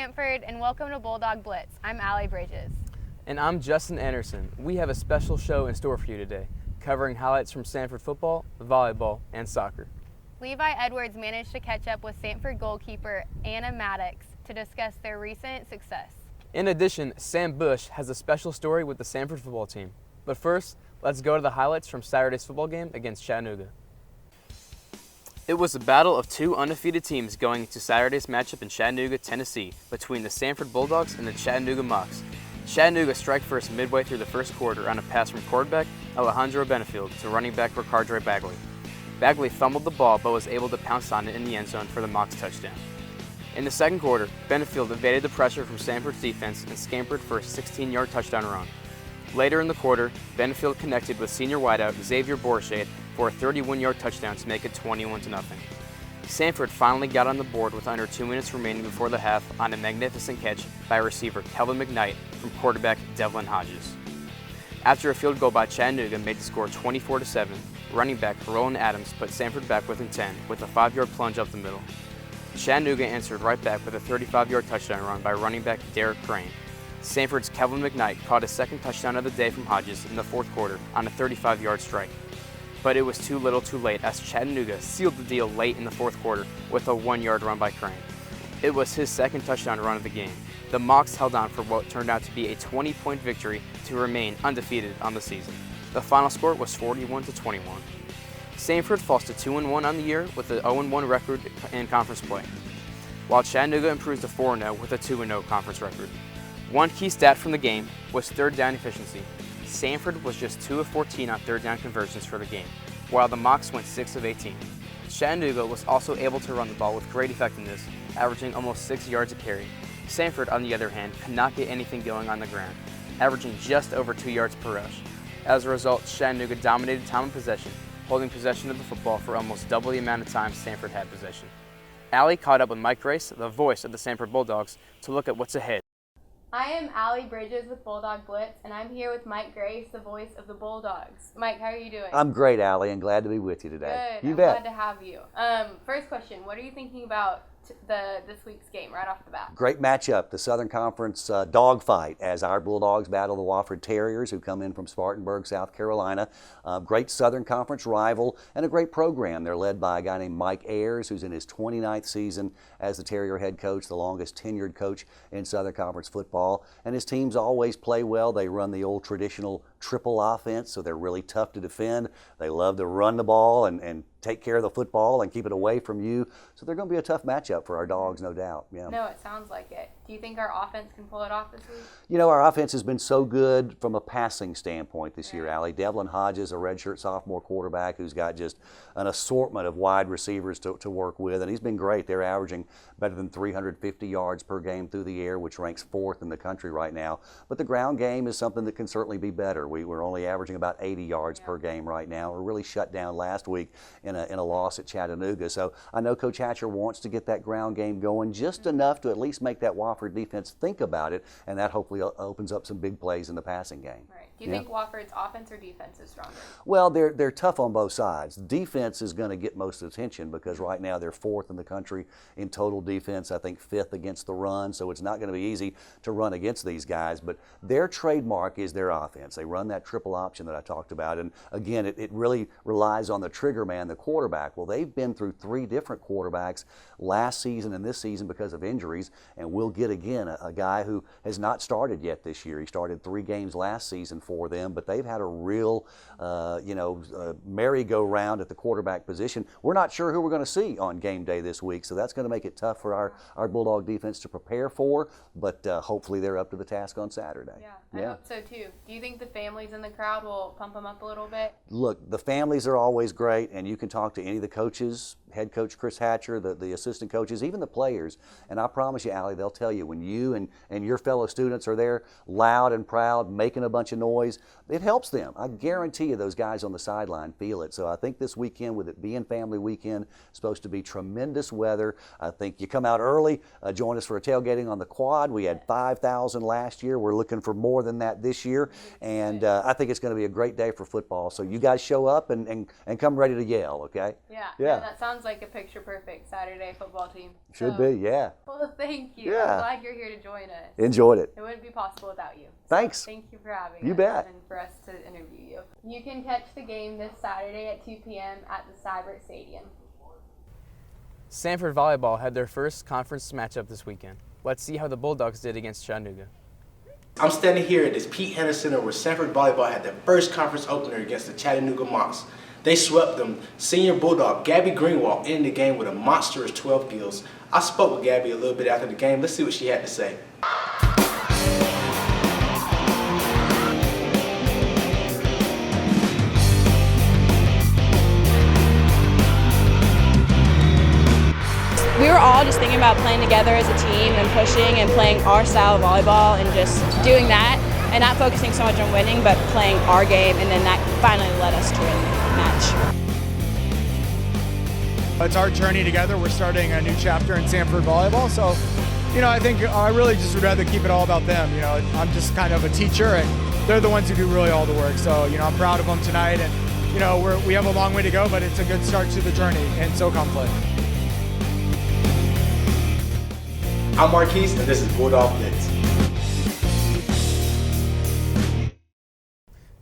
Samford, and welcome to Bulldog Blitz. I'm Allie Bridges. And I'm Justin Anderson. We have a special show in store for you today, covering highlights from Samford football, volleyball, and soccer. Levi Edwards managed to catch up with Samford goalkeeper Anna Maddox to discuss their recent success. In addition, Sam Bush has a special story with the Samford football team. But first, let's go to the highlights from Saturday's football game against Chattanooga. It was a battle of two undefeated teams going into Saturday's matchup in Chattanooga, Tennessee, between the Samford Bulldogs and the Chattanooga Mocs. Chattanooga strike first midway through the first quarter on a pass from quarterback Alejandro Benefield to running back Ricardre Bagley. Bagley fumbled the ball but was able to pounce on it in the end zone for the Mocs touchdown. In the second quarter, Benefield evaded the pressure from Samford's defense and scampered for a 16-yard touchdown run. Later in the quarter, Benefield connected with senior wideout Xavier Borchet for a 31-yard touchdown to make it 21-0. Samford finally got on the board with under 2 minutes remaining before the half on a magnificent catch by receiver Kelvin McKnight from quarterback Devlin Hodges. After a field goal by Chattanooga made the score 24-7, running back Roland Adams put Samford back within 10 with a 5-yard plunge up the middle. Chattanooga answered right back with a 35-yard touchdown run by running back Derek Crane. Samford's Kelvin McKnight caught his second touchdown of the day from Hodges in the fourth quarter on a 35-yard strike. But it was too little too late as Chattanooga sealed the deal late in the fourth quarter with a 1-yard run by Crane. It was his second touchdown run of the game. The Mocs held on for what turned out to be a 20-point victory to remain undefeated on the season. The final score was 41-21. Samford falls to 2-1 on the year with an 0-1 record in conference play, while Chattanooga improves to 4-0 with a 2-0 conference record. One key stat from the game was third down efficiency. Samford was just 2 of 14 on third down conversions for the game, while the Mocs went 6 of 18. Chattanooga was also able to run the ball with great effectiveness, averaging almost 6 yards a carry. Samford, on the other hand, could not get anything going on the ground, averaging just over 2 yards per rush. As a result, Chattanooga dominated time of possession, holding possession of the football for almost double the amount of time Samford had possession. Allie caught up with Mike Grace, the voice of the Samford Bulldogs, to look at what's ahead. I am Allie Bridges with Bulldog Blitz, and I'm here with Mike Grace, the voice of the Bulldogs. Mike, how are you doing? I'm great, Allie, and glad to be with you today. Good. You I'm bet. glad to have you. First question, what are you thinking about this week's game right off the bat? Great matchup, the Southern Conference dogfight as our Bulldogs battle the Wofford Terriers who come in from Spartanburg, South Carolina. Great Southern Conference rival and a great program. They're led by a guy named Mike Ayers, who's in his 29th season as the Terrier head coach, the longest tenured coach in Southern Conference football. And his teams always play well. They run the old traditional triple offense, so they're really tough to defend. They love to run the ball and take care of the football and keep it away from you. So they're going to be a tough matchup for our Dogs, no doubt. Yeah. No, it sounds like it. Do you think our offense can pull it off this week? You know, our offense has been so good from a passing standpoint this year, Allie. Devlin Hodges, a redshirt sophomore quarterback who's got just an assortment of wide receivers to work with, and he's been great. They're averaging better than 350 yards per game through the air, which ranks 4th in the country right now. But the ground game is something that can certainly be better. We're only averaging about 80 yards per game right now. We're really shut down last week in a loss at Chattanooga. So I know Coach Hatcher wants to get that ground game going just enough to at least make that Wofford defense think about it, and that hopefully opens up some big plays in the passing game. Right. Do you think Wofford's offense or defense is stronger? Well, they're tough on both sides. Defense is going to get most of the attention because right now they're 4th in the country in total defense, I think 5th against the run, so it's not going to be easy to run against these guys, but their trademark is their offense. They run that triple option that I talked about, and again, it really relies on the trigger man, the quarterback. Well, they've been through 3 different quarterbacks last season and this season because of injuries, and we'll get again a guy who has not started yet this year. He started 3 games last season for them, but they've had a real, merry-go-round at the quarterback position. We're not sure who we're going to see on game day this week, so that's going to make it tough for our Bulldog defense to prepare for, but hopefully they're up to the task on Saturday. Yeah, I hope so too. Do you think the families in the crowd will pump them up a little bit? Look, the families are always great, and you can talk to any of the coaches, head coach Chris Hatcher, the assistant coaches, even the players, and I promise you, Allie, they'll tell you when you and your fellow students are there loud and proud, making a bunch of noise, noise, it helps them. I guarantee you those guys on the sideline feel it. So I think this weekend, with it being family weekend, supposed to be tremendous weather. I think you come out early, join us for a tailgating on the quad. We had 5,000 last year. We're looking for more than that this year. And I think it's going to be a great day for football. So you guys show up and come ready to yell, okay? Yeah. Yeah. That sounds like a picture-perfect Saturday football team. Should be, yeah. Well, thank you. Yeah. I'm glad you're here to join us. Enjoyed it. It wouldn't be possible without you. Thanks. Thank you for having us. You bet. And for us to interview you. You can catch the game this Saturday at 2 p.m. at the Samford Stadium. Samford Volleyball had their first conference matchup this weekend. Let's see how the Bulldogs did against Chattanooga. I'm standing here at this Pete Henderson Center where Samford Volleyball had their first conference opener against the Chattanooga Mocs. They swept them. Senior Bulldog Gabby Greenwald ended the game with a monstrous 12 kills. I spoke with Gabby a little bit after the game. Let's see what she had to say. We were all just thinking about playing together as a team and pushing and playing our style of volleyball and just doing that and not focusing so much on winning but playing our game, and then that finally led us to win the match. It's our journey together. We're starting a new chapter in Samford Volleyball, so I think I really just would rather keep it all about them. I'm just kind of a teacher and they're the ones who do really all the work, so I'm proud of them tonight, and we have a long way to go, but it's a good start to the journey in SoCon play. I'm Marquise, and this is Bulldog Blitz.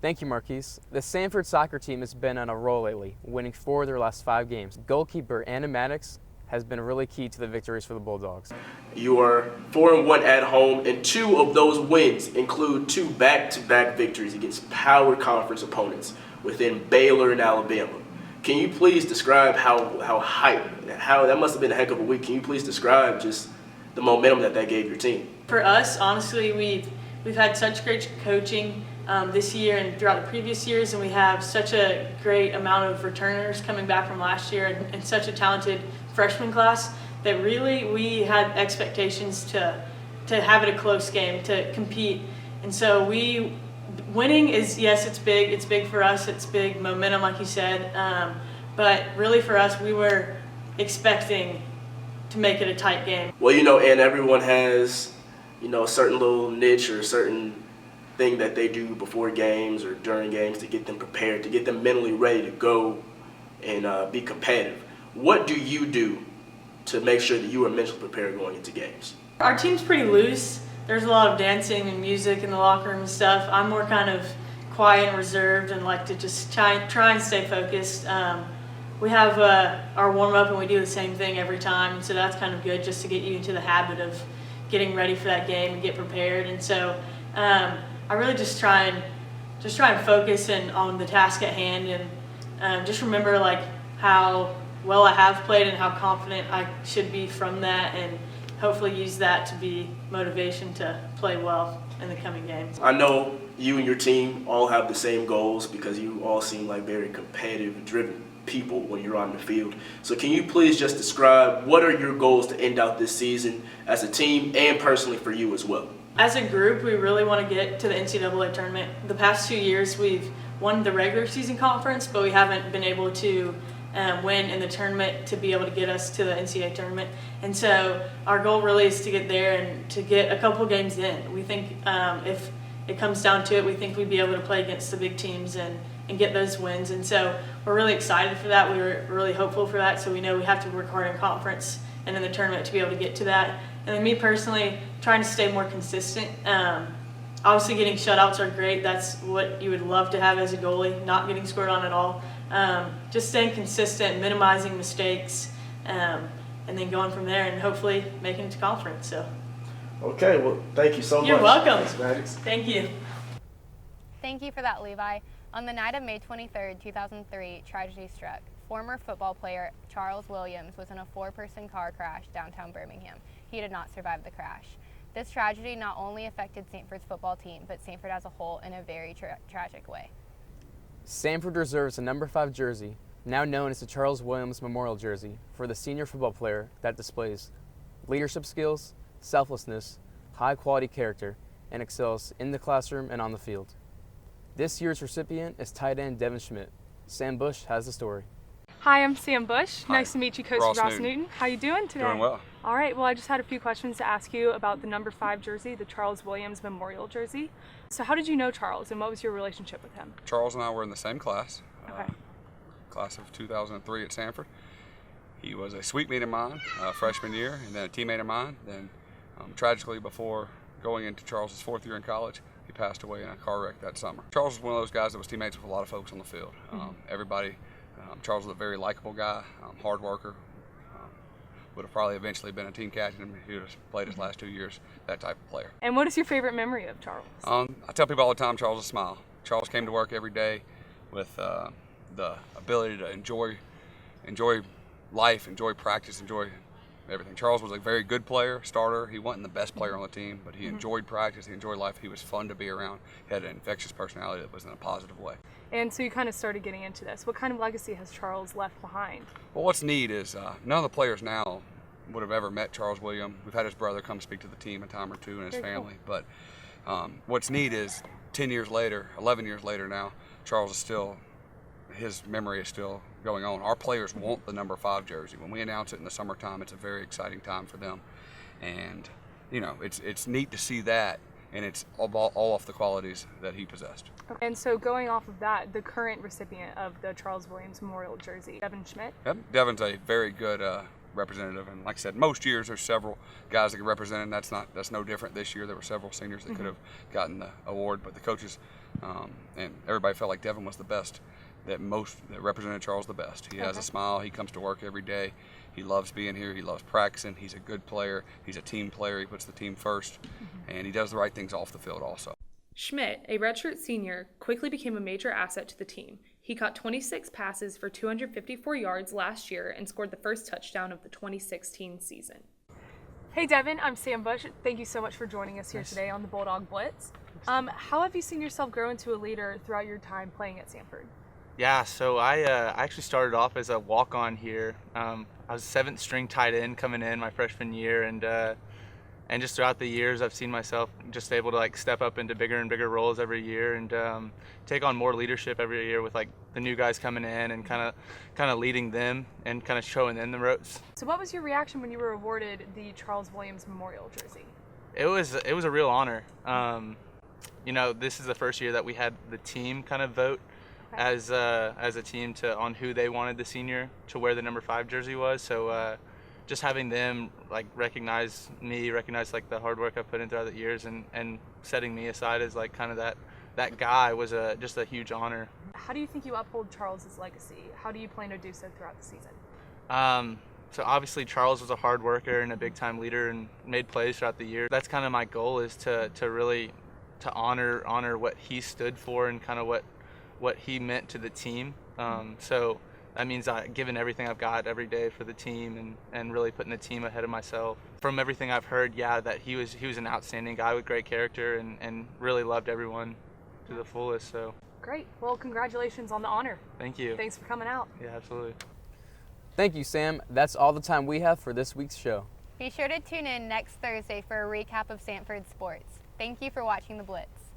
Thank you, Marquise. The Samford soccer team has been on a roll lately, winning 4 of their last 5 games. Goalkeeper Anna Maddox has been really key to the victories for the Bulldogs. You are 4-1 at home, and 2 of those wins include 2 back-to-back victories against power conference opponents within Baylor and Alabama. Can you please describe how that must have been a heck of a week? Can you please describe just the momentum that gave your team? For us, honestly, we've had such great coaching this year and throughout the previous years, and we have such a great amount of returners coming back from last year and such a talented freshman class that really we had expectations to have it a close game, to compete. And so winning is, yes, it's big for us, it's big momentum like you said, but really for us we were expecting to make it a tight game. Well, and everyone has, a certain little niche or a certain thing that they do before games or during games to get them prepared, to get them mentally ready to go and be competitive. What do you do to make sure that you are mentally prepared going into games? Our team's pretty loose. There's a lot of dancing and music in the locker room and stuff. I'm more kind of quiet and reserved and like to just try and stay focused. We have our warm-up and we do the same thing every time, so that's kind of good just to get you into the habit of getting ready for that game and get prepared. And so I really just try and focus on the task at hand and just remember like how well I have played and how confident I should be from that, and hopefully use that to be motivation to play well in the coming games. I know you and your team all have the same goals because you all seem like very competitive, driven people when you're on the field. So can you please just describe what are your goals to end out this season as a team and personally for you as well? As a group, we really want to get to the NCAA tournament. The past 2 years, we've won the regular season conference, but we haven't been able to win in the tournament to be able to get us to the NCAA tournament. And so our goal really is to get there and to get a couple games in. We think if it comes down to it, we think we'd be able to play against the big teams and get those wins. And so we're really excited for that. We were really hopeful for that. So we know we have to work hard in conference and in the tournament to be able to get to that. And then me personally, trying to stay more consistent. Obviously getting shutouts are great. That's what you would love to have as a goalie, not getting scored on at all. Just staying consistent, minimizing mistakes, and then going from there and hopefully making it to conference. So. Okay, well, thank you so much. You're welcome. Thanks, Maddox. Thank you. Thank you for that, Levi. On the night of May 23rd, 2003, tragedy struck. Former football player Charles Williams was in a 4-person car crash downtown Birmingham. He did not survive the crash. This tragedy not only affected Samford's football team, but Samford as a whole in a very tragic way. Samford reserves a number 5 jersey, now known as the Charles Williams Memorial Jersey, for the senior football player that displays leadership skills, selflessness, high-quality character, and excels in the classroom and on the field. This year's recipient is tight end Devin Schmidt. Sam Bush has the story. Hi, I'm Sam Bush. Hi. Nice to meet you, Coach Ross Newton. How you doing today? Doing well. All right, well, I just had a few questions to ask you about the number 5 jersey, the Charles Williams Memorial jersey. So how did you know Charles, and what was your relationship with him? Charles and I were in the same class, Okay. class of 2003 at Samford. He was a suite mate of mine freshman year, and then a teammate of mine. Then tragically, before going into Charles's 4th year in college, he passed away in a car wreck that summer. Charles was one of those guys that was teammates with a lot of folks on the field. Everybody, Charles was a very likable guy, hard worker, would have probably eventually been a team captain if he would have played his last 2 years, that type of player. And what is your favorite memory of Charles? I tell people all the time, Charles is a smile. Charles came to work every day with the ability to enjoy life, enjoy practice, enjoy everything. Charles was a very good player, starter. He wasn't the best player on the team, but he enjoyed practice, he enjoyed life. He was fun to be around. He had an infectious personality that was in a positive way. And so you kind of started getting into this. What kind of legacy has Charles left behind? Well, what's neat is none of the players now would have ever met Charles William. We've had his brother come speak to the team a time or two and his Very cool. family. But what's neat is 10 years later, 11 years later now, Charles is still, his memory is still going on. Our players want the number 5 jersey. When we announce it in the summertime, it's a very exciting time for them. And, you know, it's neat to see that, and it's all off the qualities that he possessed. And so going off of that, the current recipient of the Charles Williams Memorial jersey, Devin Schmidt. Yep. Devin's a very good representative, and like I said, most years there's several guys that get represented. That's no different this year. There were several seniors that could have gotten the award, but the coaches and everybody felt like Devin was the best, that represented Charles the best. He has a smile. He comes to work every day. He loves being here. He loves practicing. He's a good player. He's a team player. He puts the team first, and he does the right things off the field also. Schmidt, a redshirt senior, quickly became a major asset to the team. He caught 26 passes for 254 yards last year and scored the first touchdown of the 2016 season. Hey Devin, I'm Sam Bush. Thank you so much for joining us here today on the Bulldog Blitz. How have you seen yourself grow into a leader throughout your time playing at Samford? Yeah, so I actually started off as a walk-on here. I was 7th string tight end coming in my freshman year, and just throughout the years, I've seen myself just able to like step up into bigger and bigger roles every year, and take on more leadership every year with like the new guys coming in and kind of leading them and kind of showing them the ropes. So what was your reaction when you were awarded the Charles Williams Memorial jersey? It was a real honor. You know, this is the first year that we had the team kind of vote as a team on who they wanted the senior to wear the number 5 jersey was. So just having them like recognize like the hard work I've put in throughout the years and setting me aside as like kind of that guy was just a huge honor. How do you think you uphold Charles's legacy? How do you plan to do so throughout the season? So obviously Charles was a hard worker and a big time leader and made plays throughout the year. That's kind of my goal, is to really honor what he stood for and kind of what he meant to the team. So that means giving everything I've got every day for the team and really putting the team ahead of myself. From everything I've heard, that he was an outstanding guy with great character and really loved everyone to the fullest. So Great. Well, congratulations on the honor. Thank you. Thanks for coming out. Yeah, absolutely. Thank you, Sam. That's all the time we have for this week's show. Be sure to tune in next Thursday for a recap of Samford sports. Thank you for watching the Blitz.